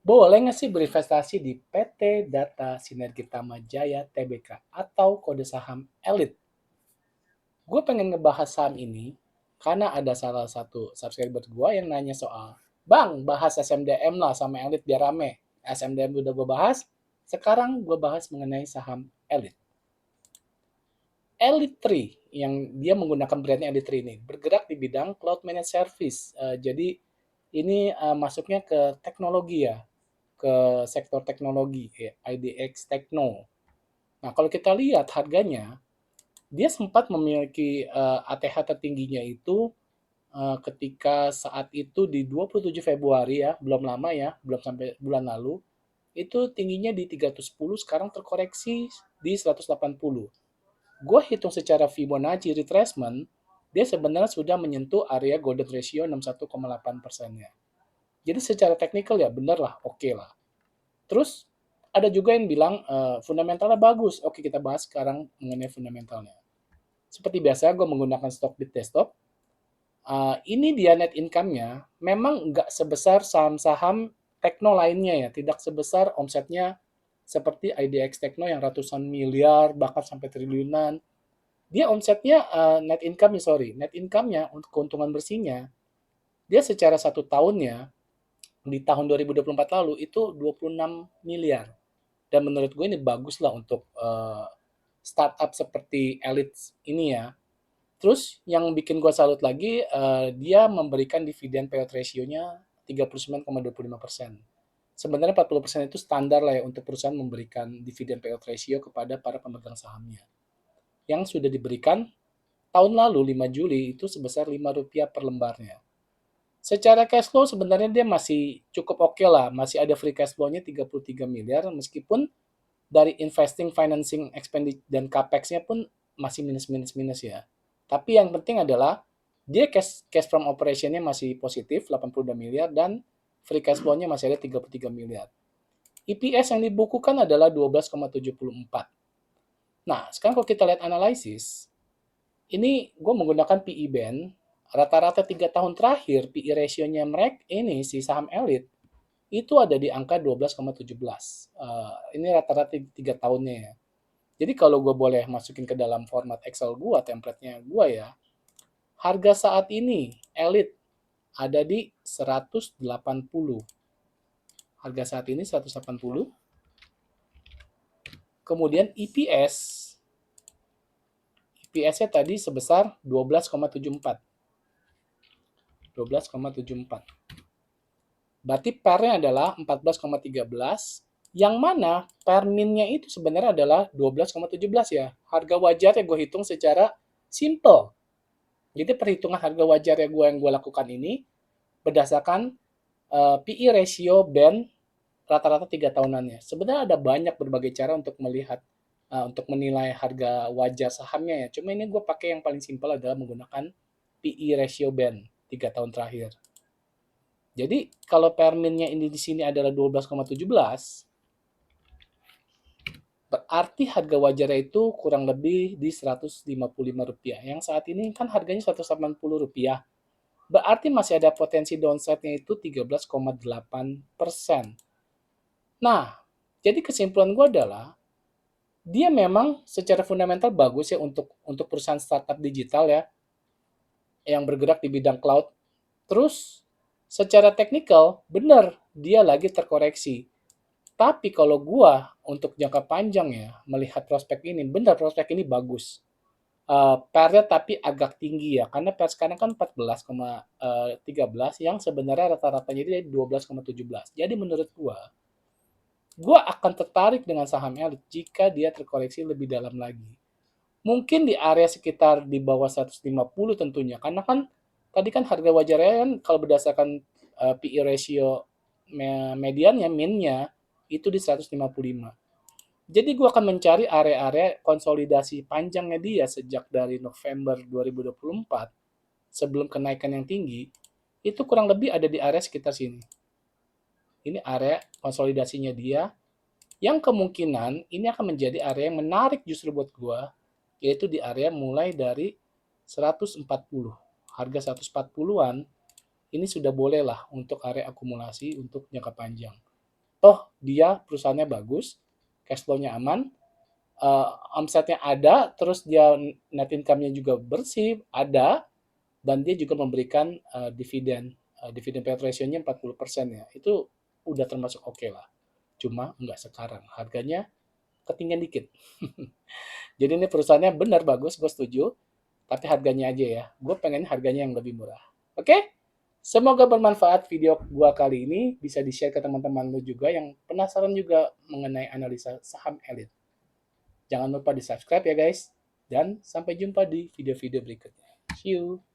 Boleh nggak sih berinvestasi di PT Data Sinergi Jaya Tbk atau kode saham elit? Gue pengen ngebahas saham ini karena ada salah satu subscriber gue yang nanya soal, Bang, bahas SMDM lah sama elit biar rame. SMDM udah gue bahas, sekarang gue bahas mengenai saham elit. Elite Tree yang dia menggunakan brandnya Elite Tree ini bergerak di bidang cloud managed service. Jadi ini masuknya ke teknologi ya, ke sektor teknologi, ya, IDX Tekno. Nah, kalau kita lihat harganya, dia sempat memiliki ATH tertingginya itu ketika saat itu di 27 Februari ya, belum lama ya, belum sampai bulan lalu, itu tingginya di 310, sekarang terkoreksi di 180. Gue hitung secara Fibonacci retracement, dia sebenarnya sudah menyentuh area golden ratio 61,8%-nya. Jadi secara teknikal ya bener lah, oke lah. Terus ada juga yang bilang fundamentalnya bagus. Oke, kita bahas sekarang mengenai fundamentalnya. Seperti biasa, gue menggunakan Stockbit Desktop. Ini dia net income-nya memang nggak sebesar saham-saham tekno lainnya ya, tidak sebesar omsetnya seperti IDX Tekno yang ratusan miliar, bahkan sampai triliunan. Dia omsetnya net income-nya, sorry, net income-nya untuk keuntungan bersihnya, dia secara satu tahunnya di tahun 2024 lalu itu 26 miliar. Dan menurut gue ini bagus lah untuk startup seperti Elite ini ya. Terus yang bikin gue salut lagi, dia memberikan dividen payout ratio-nya 39,25%. Sebenarnya 40% itu standar lah ya untuk perusahaan memberikan dividen payout ratio kepada para pemegang sahamnya. Yang sudah diberikan tahun lalu 5 Juli itu sebesar Rp5 per lembarnya. Secara cash flow sebenarnya dia masih cukup oke lah, masih ada free cash flow-nya 33 miliar meskipun dari investing, financing, expenditure dan capex-nya pun masih minus ya. Tapi yang penting adalah dia cash from operation-nya masih positif 82 miliar dan free cash flow-nya masih ada 33 miliar. EPS yang dibukukan adalah 12,74. Nah, sekarang kalau kita lihat analisis, ini gue menggunakan PE band, rata-rata 3 tahun terakhir PE ratio-nya mereka ini si saham elit itu ada di angka 12,17. Ini rata-rata 3 tahunnya ya. Jadi kalau gue boleh masukin ke dalam format Excel gue, template-nya gue ya, harga saat ini elit ada di 180. Harga saat ini 180. Kemudian EPS-nya tadi sebesar 12,74. 12,74. Berarti PER-nya adalah 14,13, yang mana PER min-nya itu sebenarnya adalah 12,17 ya. Harga wajar yang gue hitung secara simple. Jadi perhitungan harga wajar yang gue lakukan ini berdasarkan PE ratio band rata-rata 3 tahunannya. Sebenarnya ada banyak berbagai cara untuk melihat, untuk menilai harga wajar sahamnya ya. Cuma ini gue pakai yang paling simpel adalah menggunakan PE ratio band 3 tahun terakhir. Jadi kalau perminnya ini di sini adalah 12,17, berarti harga wajarnya itu kurang lebih di Rp155. Yang saat ini kan harganya Rp180. Berarti masih ada potensi downside-nya itu 13,8%. Nah, jadi kesimpulan gue adalah dia memang secara fundamental bagus ya untuk perusahaan startup digital ya yang bergerak di bidang cloud. Terus secara teknikal benar dia lagi terkoreksi. Tapi kalau gua untuk jangka panjang ya melihat prospek ini, benar prospek ini bagus. PER-nya tapi agak tinggi ya, karena PER sekarang kan 14,13 yang sebenarnya rata-ratanya dia 12,17. Jadi menurut gua akan tertarik dengan saham elit jika dia terkoreksi lebih dalam lagi. Mungkin di area sekitar di bawah 150 tentunya, karena kan tadi kan harga wajarnya kan kalau berdasarkan PE ratio mediannya, minnya itu di 155. Jadi gue akan mencari area-area konsolidasi panjangnya dia sejak dari November 2024 sebelum kenaikan yang tinggi, itu kurang lebih ada di area sekitar sini. Ini area konsolidasinya dia, yang kemungkinan ini akan menjadi area yang menarik justru buat gue, yaitu di area mulai dari 140. Harga 140-an ini sudah boleh lah untuk area akumulasi untuk jangka panjang. toh dia perusahaannya bagus, cash flow-nya aman, omsetnya ada, terus dia net income-nya juga bersih, ada, dan dia juga memberikan dividen. Dividen payout ratio-nya 40% ya. Itu udah termasuk oke lah. Cuma nggak sekarang. Harganya ketinggian dikit. Jadi ini perusahaannya benar bagus, gue setuju. Tapi harganya aja ya. Gue pengen harganya yang lebih murah. Oke? Semoga bermanfaat video gua kali ini. Bisa di-share ke teman-teman lu juga yang penasaran juga mengenai analisa saham elit. Jangan lupa di-subscribe ya guys. Dan sampai jumpa di video-video berikutnya. See you.